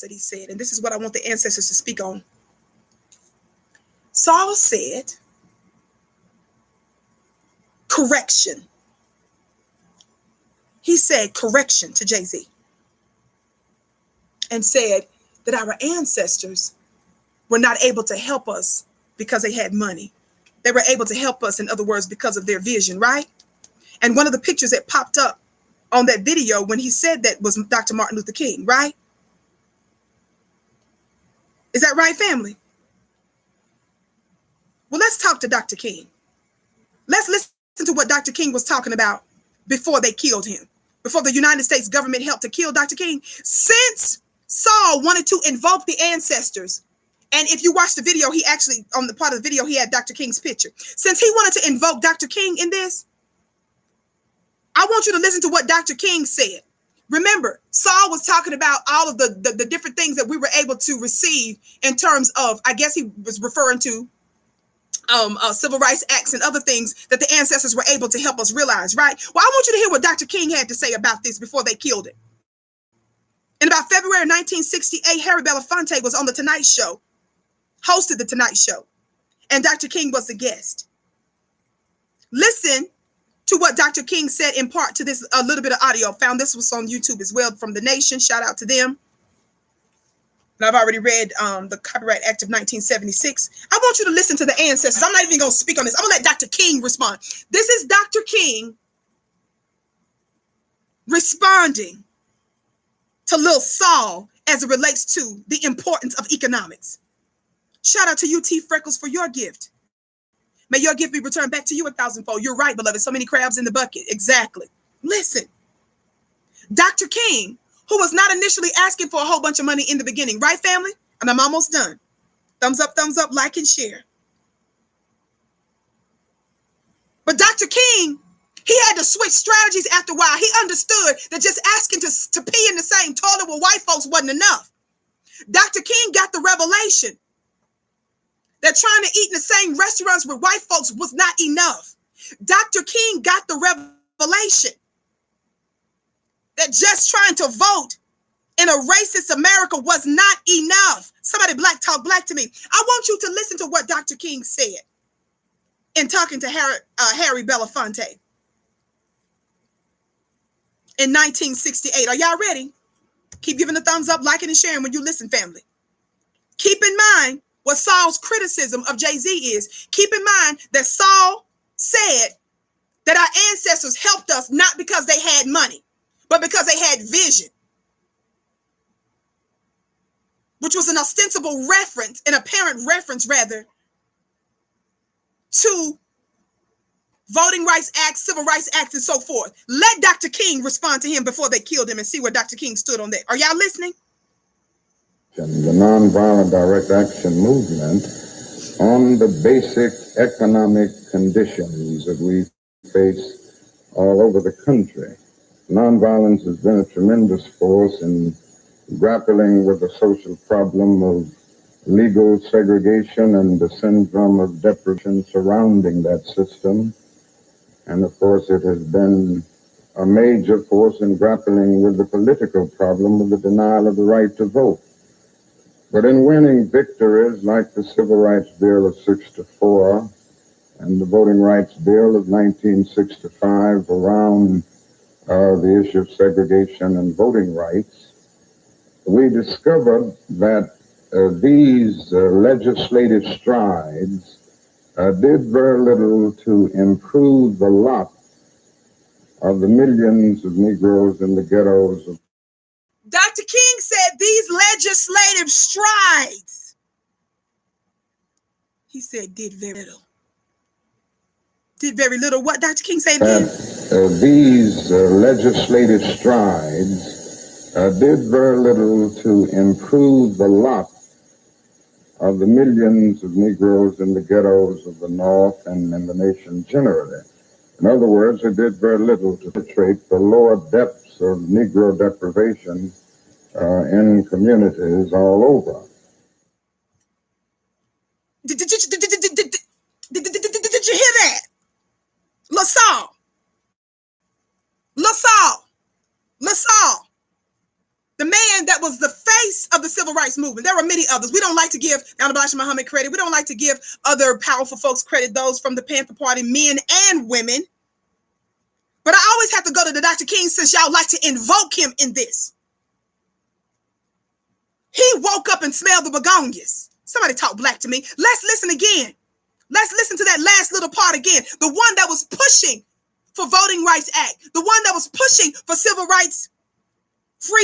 that he said, and this is what I want the ancestors to speak on. Saul said, correction. He said correction to Jay-Z and said that our ancestors were not able to help us because they had money. They were able to help us, in other words, because of their vision, right? And one of the pictures that popped up on that video when he said that was Dr. Martin Luther King, right? Is that right, family? Well, let's talk to Dr. King. Let's listen to what Dr. King was talking about before they killed him, before the United States government helped to kill Dr. King. Since Saul wanted to invoke the ancestors, and if you watch the video, he actually, on the part of the video, he had Dr. King's picture. Since he wanted to invoke Dr. King in this, I want you to listen to what Dr. King said. Remember, Saul was talking about all of the different things that we were able to receive in terms of, I guess he was referring to civil rights acts and other things that the ancestors were able to help us realize, right? Well, I want you to hear what Dr. King had to say about this before they killed it. In about February 1968, Harry Belafonte was on the Tonight Show, hosted the Tonight Show, and Dr. King was the guest. Listen to what Dr. King said in part to this, a little bit of audio. Found this was on YouTube as well from The Nation. Shout out to them. And I've already read the Copyright Act of 1976. I want you to listen to the ancestors. I'm not even going to speak on this. I'm going to let Dr. King respond. This is Dr. King responding to Lil Saul as it relates to the importance of economics. Shout out to UT Freckles for your gift. May your gift be returned back to you 1,000-fold. You're right, beloved. So many crabs in the bucket. Exactly. Listen, Dr. King, who was not initially asking for a whole bunch of money in the beginning, right, family? And I'm almost done. Thumbs up, like and share. But Dr. King, he had to switch strategies after a while. He understood that just asking to pee in the same toilet with white folks wasn't enough. Dr. King got the revelation that trying to eat in the same restaurants with white folks was not enough. Dr. King got the revelation that just trying to vote in a racist America was not enough. Somebody black talk black to me. I want you to listen to what Dr. King said in talking to Harry Belafonte in 1968. Are y'all ready? Keep giving the thumbs up, liking, and sharing when you listen, family. Keep in mind what Saul's criticism of Jay-Z is. Keep in mind that Saul said that our ancestors helped us not because they had money, but because they had vision, which was an ostensible reference, an apparent reference rather, to Voting Rights Act, Civil Rights Act, and so forth. Let Dr. King respond to him before they killed him and see where Dr. King stood on that. Are y'all listening? The nonviolent direct action movement on the basic economic conditions that we face all over the country. Nonviolence has been a tremendous force in grappling with the social problem of legal segregation and the syndrome of deprivation surrounding that system. And of course, it has been a major force in grappling with the political problem of the denial of the right to vote. But in winning victories like the Civil Rights Bill of '64 and the Voting Rights Bill of 1965 around the issue of segregation and voting rights, we discovered that these legislative strides did very little to improve the lot of the millions of Negroes in the ghettos of Dr. King said these legislative strides, he said, did very little. Did very little. What, Dr. King, say it again? These legislative strides did very little to improve the lot of the millions of Negroes in the ghettos of the North and in the nation generally. In other words, it did very little to penetrate the lower depths of Negro deprivation in communities all over. Did you hear that? LaSalle, the man that was the face of the civil rights movement. There were many others. We don't like to give Honorable Elijah Muhammad credit. We don't like to give other powerful folks credit, those from the Panther Party, men and women. But I always have to go to the Dr. King since y'all like to invoke him in this. He woke up and smelled the begonias. Somebody talk black to me. Let's listen again. Let's listen to that last little part again. The one that was pushing for Voting Rights Act. The one that was pushing for civil rights freedom.